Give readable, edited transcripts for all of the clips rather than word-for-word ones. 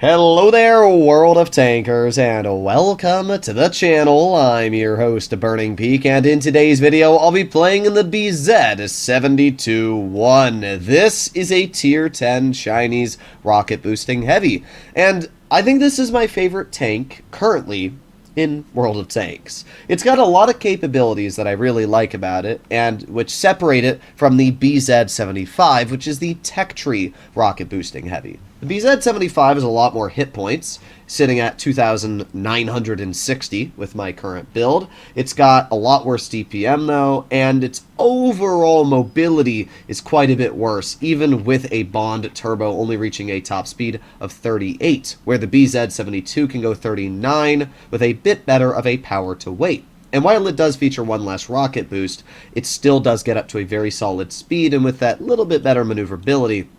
Hello there, world of tankers, and welcome to the channel. I'm your host, Burning Peak, and in today's video, I'll be playing in the BZ-72-1. This is a Tier 10 Chinese rocket boosting heavy, and I think this is my favorite tank currently in World of Tanks. It's got a lot of capabilities that I really like about it, and which separate it from the BZ-75, which is the tech tree rocket boosting heavy. The BZ-75 has a lot more hit points, sitting at 2,960 with my current build. It's got a lot worse DPM though, and its overall mobility is quite a bit worse, even with a Bond turbo only reaching a top speed of 38, where the BZ-72 can go 39 with a bit better of a power to weight. And while it does feature one less rocket boost, it still does get up to a very solid speed, and with that little bit better maneuverability,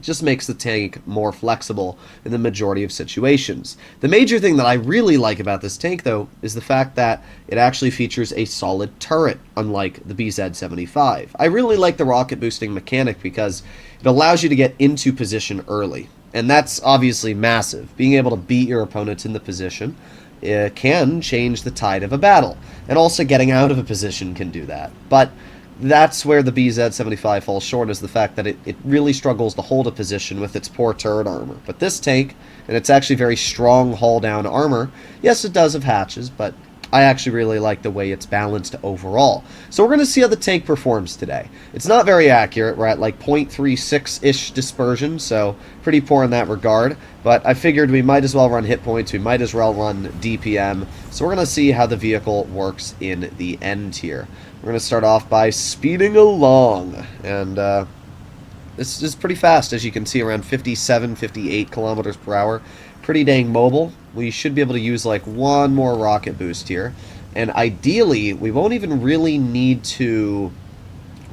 just makes the tank more flexible in the majority of situations. The major thing that I really like about this tank, though, is the fact that it actually features a solid turret, unlike the BZ-75. I really like the rocket boosting mechanic because it allows you to get into position early, and that's obviously massive. Being able to beat your opponents in the position can change the tide of a battle, and also getting out of a position can do that. But that's where the BZ-75 falls short, is the fact that it really struggles to hold a position with its poor turret armor. But this tank, and it's actually very strong hull-down armor, yes, it does have hatches, but I actually really like the way it's balanced overall. So we're going to see how the tank performs today. It's not very accurate. We're at like 0.36-ish dispersion, so pretty poor in that regard. But I figured we might as well run hit points, we might as well run DPM. So we're going to see how the vehicle works in the end here. We're going to start off by speeding along, and this is pretty fast, as you can see, around 57, 58 kilometers per hour. Pretty dang mobile. We should be able to use like one more rocket boost here, and ideally we won't even really need to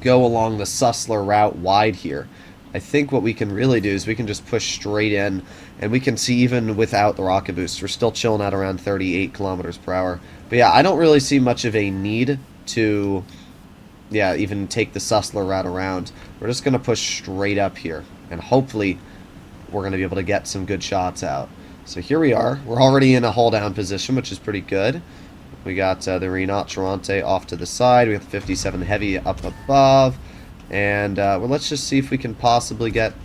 go along the Sussler route wide here. I think what we can really do is we can just push straight in, and we can see even without the rocket boost, we're still chilling at around 38 kilometers per hour. But yeah, I don't really see much of a need to even take the Sussler route around. We're just going to push straight up here, and hopefully we're going to be able to get some good shots out. So here we are. We're already in a hull down position, which is pretty good. We got the Renault Tronte off to the side. We got the 57 Heavy up above, and well, let's just see if we can possibly get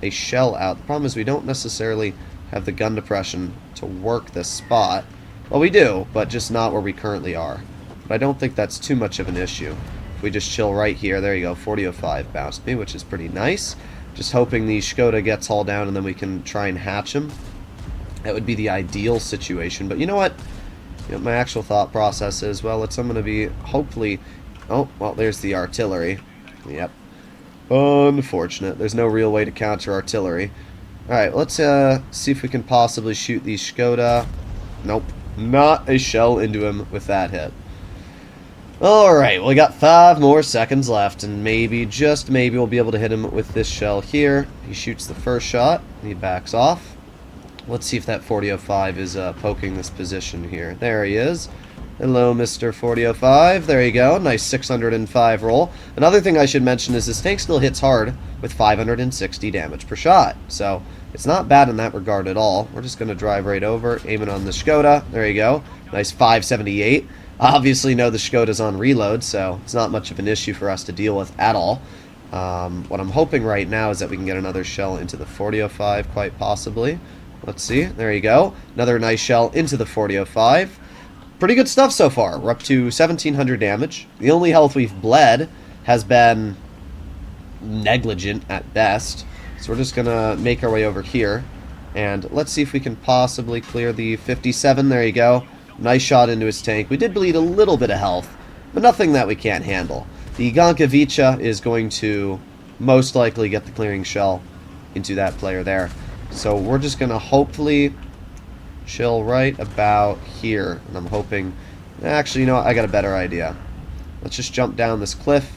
a shell out. The problem is we don't necessarily have the gun depression to work this spot. Well, we do, but just not where we currently are. But I don't think that's too much of an issue. If we just chill right here, there you go, 40.05 bounced me, which is pretty nice. Just hoping the Skoda gets hauled down and then we can try and hatch him. That would be the ideal situation. But you know what? My actual thought process is, well, I'm going to be hopefully... Oh, well, there's the artillery. Yep. Unfortunate. There's no real way to counter artillery. Alright, let's see if we can possibly shoot the Skoda. Nope. Not a shell into him with that hit. Alright, well, we got 5 more seconds left, and maybe, just maybe, we'll be able to hit him with this shell here. He shoots the first shot, he backs off. Let's see if that 40.05 is poking this position here. There he is. Hello, Mr. 40.05. There you go. Nice 605 roll. Another thing I should mention is this tank still hits hard with 560 damage per shot. So it's not bad in that regard at all. We're just going to drive right over, aiming on the Skoda. There you go. Nice 578. Obviously, no, the Skoda's on reload, so it's not much of an issue for us to deal with at all. What I'm hoping right now is that we can get another shell into the 40.05, quite possibly. Let's see. There you go. Another nice shell into the 40.05. Pretty good stuff so far. We're up to 1,700 damage. The only health we've bled has been negligent at best. So we're just going to make our way over here. And let's see if we can possibly clear the 57. There you go. Nice shot into his tank. We did bleed a little bit of health, but nothing that we can't handle. The Gonkavicha is going to most likely get the clearing shell into that player there. So we're just going to hopefully chill right about here. And I'm hoping... Actually, you know what? I got a better idea. Let's just jump down this cliff.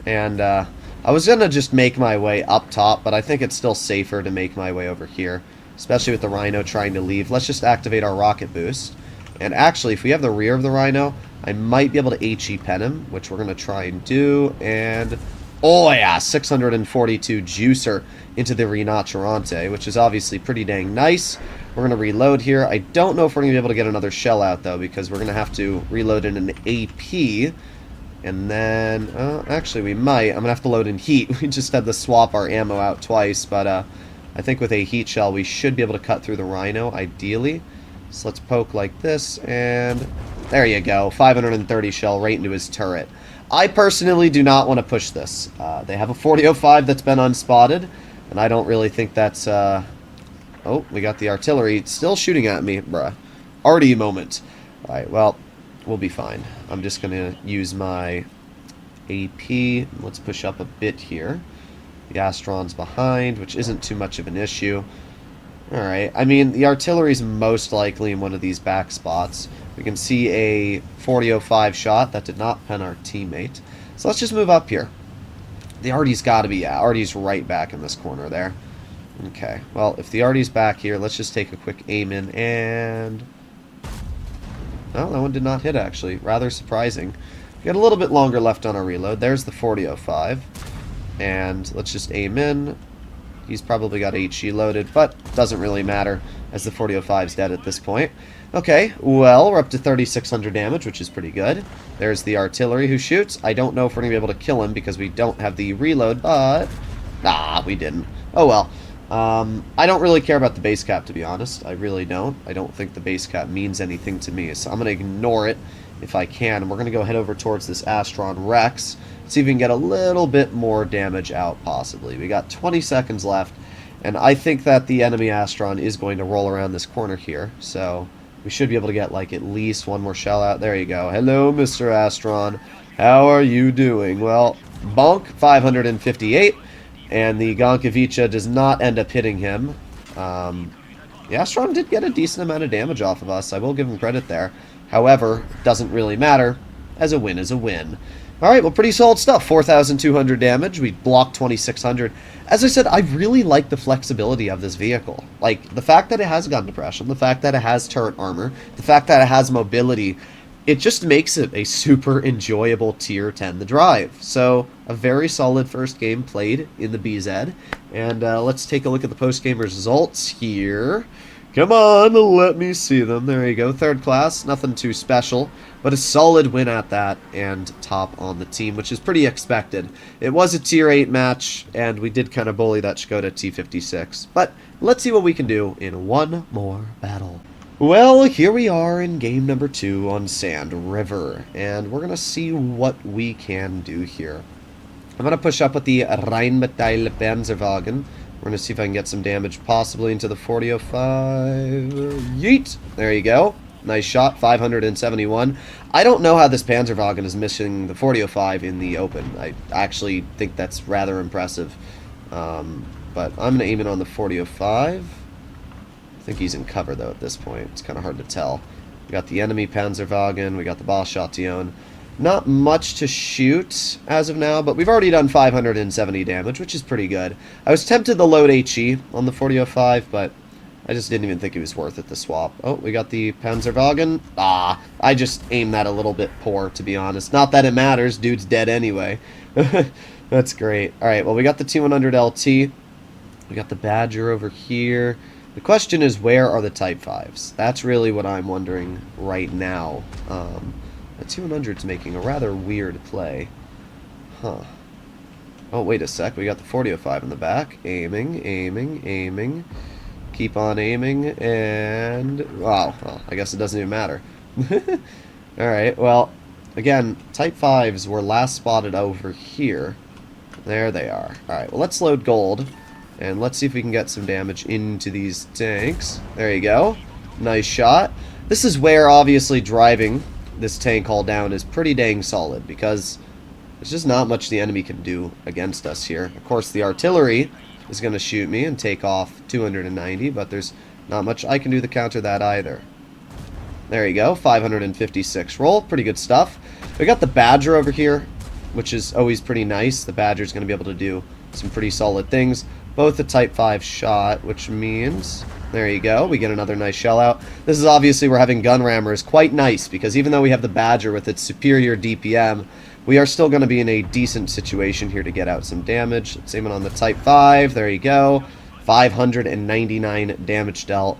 And I was going to just make my way up top, but I think it's still safer to make my way over here, especially with the Rhino trying to leave. Let's just activate our rocket boost. And actually, if we have the rear of the Rhino, I might be able to HE pen him, which we're going to try and do. And Oh yeah, 642 juicer into the Rinocerante, which is obviously pretty dang nice. We're going to reload here. I don't know if we're going to be able to get another shell out, though, because we're going to have to reload in an AP. And then, actually, we might. I'm going to have to load in heat. We just had to swap our ammo out twice, but I think with a heat shell, we should be able to cut through the Rhino, ideally. So let's poke like this, and there you go. 530 shell right into his turret. I personally do not want to push this. They have a 4005 that's been unspotted, and I don't really think that's... Oh, we got the artillery still shooting at me, bruh. Arty moment. Alright, well, we'll be fine. I'm just going to use my AP. Let's push up a bit here. The Astron's behind, which isn't too much of an issue. Alright, I mean, the artillery's most likely in one of these back spots. We can see a 4005 shot. That did not pen our teammate. So let's just move up here. The Arty's got to be, yeah, Arty's right back in this corner there. Okay, well, if the Arty's back here, let's just take a quick aim in, and... Oh, that one did not hit, actually. Rather surprising. We got a little bit longer left on our reload. There's the 4005. And let's just aim in. He's probably got HE loaded, but doesn't really matter, as the 4005's dead at this point. Okay, well, we're up to 3,600 damage, which is pretty good. There's the artillery who shoots. I don't know if we're going to be able to kill him because we don't have the reload, but... Nah, we didn't. Oh, well. I don't really care about the base cap, to be honest. I really don't. I don't think the base cap means anything to me, so I'm going to ignore it if I can. And we're going to go head over towards this Astron Rex, see if we can get a little bit more damage out, possibly. We got 20 seconds left, and I think that the enemy Astron is going to roll around this corner here, so we should be able to get, like, at least one more shell out. There you go. Hello, Mr. Astron. How are you doing? Well, bonk, 558. And the Gonkovica does not end up hitting him. The Astron did get a decent amount of damage off of us. I will give him credit there. However, doesn't really matter, as a win is a win. Alright, well, pretty solid stuff. 4,200 damage. We blocked 2,600. As I said, I really like the flexibility of this vehicle. Like, the fact that it has gun depression, the fact that it has turret armor, the fact that it has mobility, it just makes it a super enjoyable tier 10 to drive. So, a very solid first game played in the BZ. And let's take a look at the post-game results here. Come on, let me see them. There you go. Third class, nothing too special, but a solid win at that, and top on the team, which is pretty expected. It was a tier 8 match, and we did kind of bully that Skoda T56. But let's see what we can do in one more battle. Well, here we are in game number 2 on Sand River, and we're going to see what we can do here. I'm going to push up with the Rheinmetall Panzerwagen. We're going to see if I can get some damage, possibly into the 4005. Yeet! There you go. Nice shot, 571. I don't know how this Panzerwagen is missing the 4005 in the open. I actually think that's rather impressive. But I'm going to aim it on the 4005. I think he's in cover, though, at this point. It's kind of hard to tell. We got the enemy Panzerwagen. We got the Boschation. Not much to shoot as of now, but we've already done 570 damage, which is pretty good. I was tempted to load HE on the 4005, but I just didn't even think it was worth it to swap. Oh, we got the Panzerwagen. Ah, I just aimed that a little bit poor, to be honest. Not that it matters. Dude's dead anyway. That's great. All right, well, we got the T100 LT. We got the Badger over here. The question is, where are the Type 5s? That's really what I'm wondering right now. The 200's making a rather weird play. Huh. Oh, wait a sec. We got the 4005 in the back. Aiming, aiming, aiming. Keep on aiming, and... Wow, well, I guess it doesn't even matter. Alright, well, again, Type 5s were last spotted over here. There they are. Alright, well, let's load gold. And let's see if we can get some damage into these tanks. There you go. Nice shot. This is where, obviously, driving this tank hull down is pretty dang solid, because there's just not much the enemy can do against us here. Of course, the artillery is going to shoot me and take off 290, but there's not much I can do to counter that either. There you go. 556 roll. Pretty good stuff. We got the Badger over here, which is always pretty nice. The Badger's going to be able to do some pretty solid things. Both a Type 5 shot, which means... There you go. We get another nice shell out. This is obviously where having gun rammer is quite nice, because even though we have the Badger with its superior DPM, we are still going to be in a decent situation here to get out some damage. Let's aim it on the Type 5. There you go. 599 damage dealt.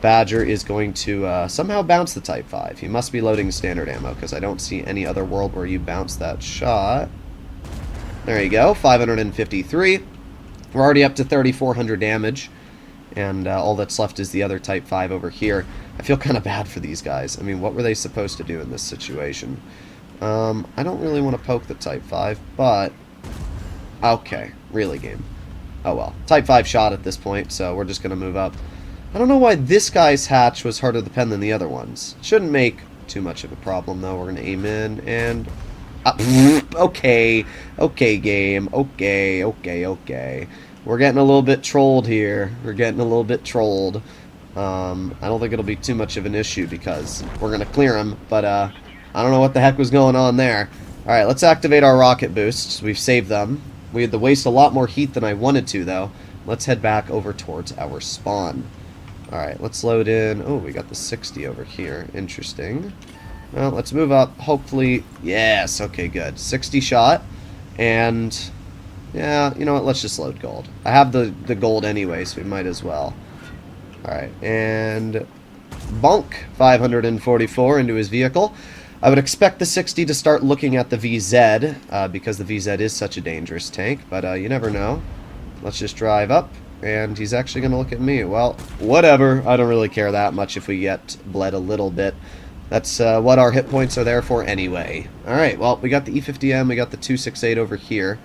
Badger is going to somehow bounce the Type 5. He must be loading standard ammo, because I don't see any other world where you bounce that shot. There you go. 553. We're already up to 3,400 damage. And all that's left is the other Type 5 over here. I feel kind of bad for these guys. I mean, what were they supposed to do in this situation? I don't really want to poke the Type 5, but... Okay, really, game. Oh well. Type 5 shot at this point, so we're just going to move up. I don't know why this guy's hatch was harder to pen than the other ones. Shouldn't make too much of a problem, though. We're going to aim in, and... okay. Okay, game. Okay. We're getting a little bit trolled here. I don't think it'll be too much of an issue because we're going to clear him, but I don't know what the heck was going on there. Alright, let's activate our rocket boosts. We've saved them. We had to waste a lot more heat than I wanted to, though. Let's head back over towards our spawn. Alright, let's load in. Oh, we got the 60 over here. Interesting. Well, let's move up. Hopefully, yes, okay, good. 60 shot, and... yeah, you know what, let's just load gold. I have the gold anyway, so we might as well. Alright, and... bonk! 544 into his vehicle. I would expect the 60 to start looking at the VZ, because the VZ is such a dangerous tank, but you never know. Let's just drive up, and he's actually going to look at me. Well, whatever. I don't really care that much if we get bled a little bit. That's what our hit points are there for anyway. Alright, well, we got the E50M, we got the 268 over here.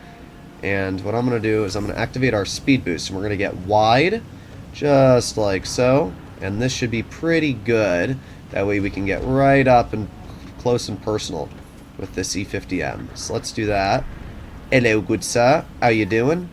And what I'm going to do is I'm going to activate our speed boost, and we're going to get wide, just like so. And this should be pretty good. That way we can get right up and close and personal with this E50M. So let's do that. Hello, good sir. How you doing?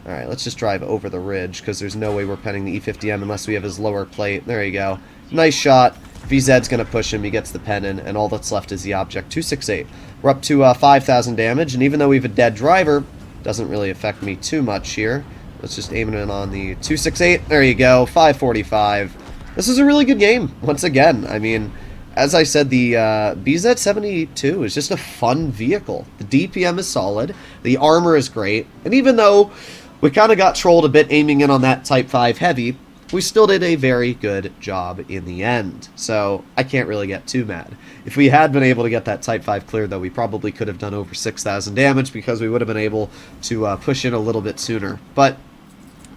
Alright, let's just drive over the ridge, because there's no way we're penning the E50M unless we have his lower plate. There you go. Nice shot. VZ's going to push him. He gets the pen in, and all that's left is the object. 268. We're up to 5,000 damage, and even though we have a dead driver, doesn't really affect me too much here. Let's just aim it in on the 268. There you go. 545. This is a really good game, once again. I mean, as I said, the BZ-72 is just a fun vehicle. The DPM is solid. The armor is great. And even though we kind of got trolled a bit aiming in on that Type 5 heavy, we still did a very good job in the end. So I can't really get too mad. If we had been able to get that Type 5 cleared, though, we probably could have done over 6,000 damage because we would have been able to push in a little bit sooner. But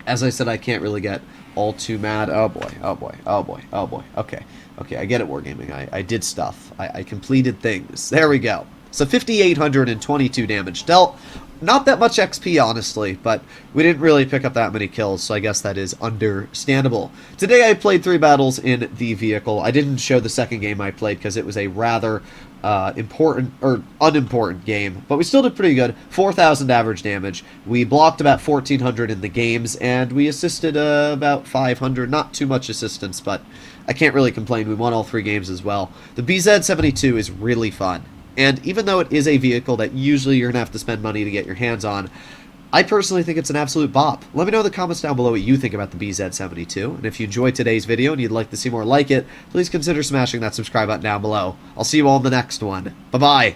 as I said, I can't really get all too mad. Oh boy. Okay, I get it, Wargaming. I did stuff. I completed things. There we go. So 5,822 damage dealt. Not that much XP, honestly, but we didn't really pick up that many kills, so I guess that is understandable. Today I played 3 battles in the vehicle. I didn't show the second game I played because it was a rather important or unimportant game, but we still did pretty good. 4,000 average damage. We blocked about 1,400 in the games, and we assisted about 500. Not too much assistance, but I can't really complain. We won all 3 games as well. The BZ-72 is really fun. And even though it is a vehicle that usually you're going to have to spend money to get your hands on, I personally think it's an absolute bop. Let me know in the comments down below what you think about the BZ-72. And if you enjoyed today's video and you'd like to see more like it, please consider smashing that subscribe button down below. I'll see you all in the next one. Bye-bye.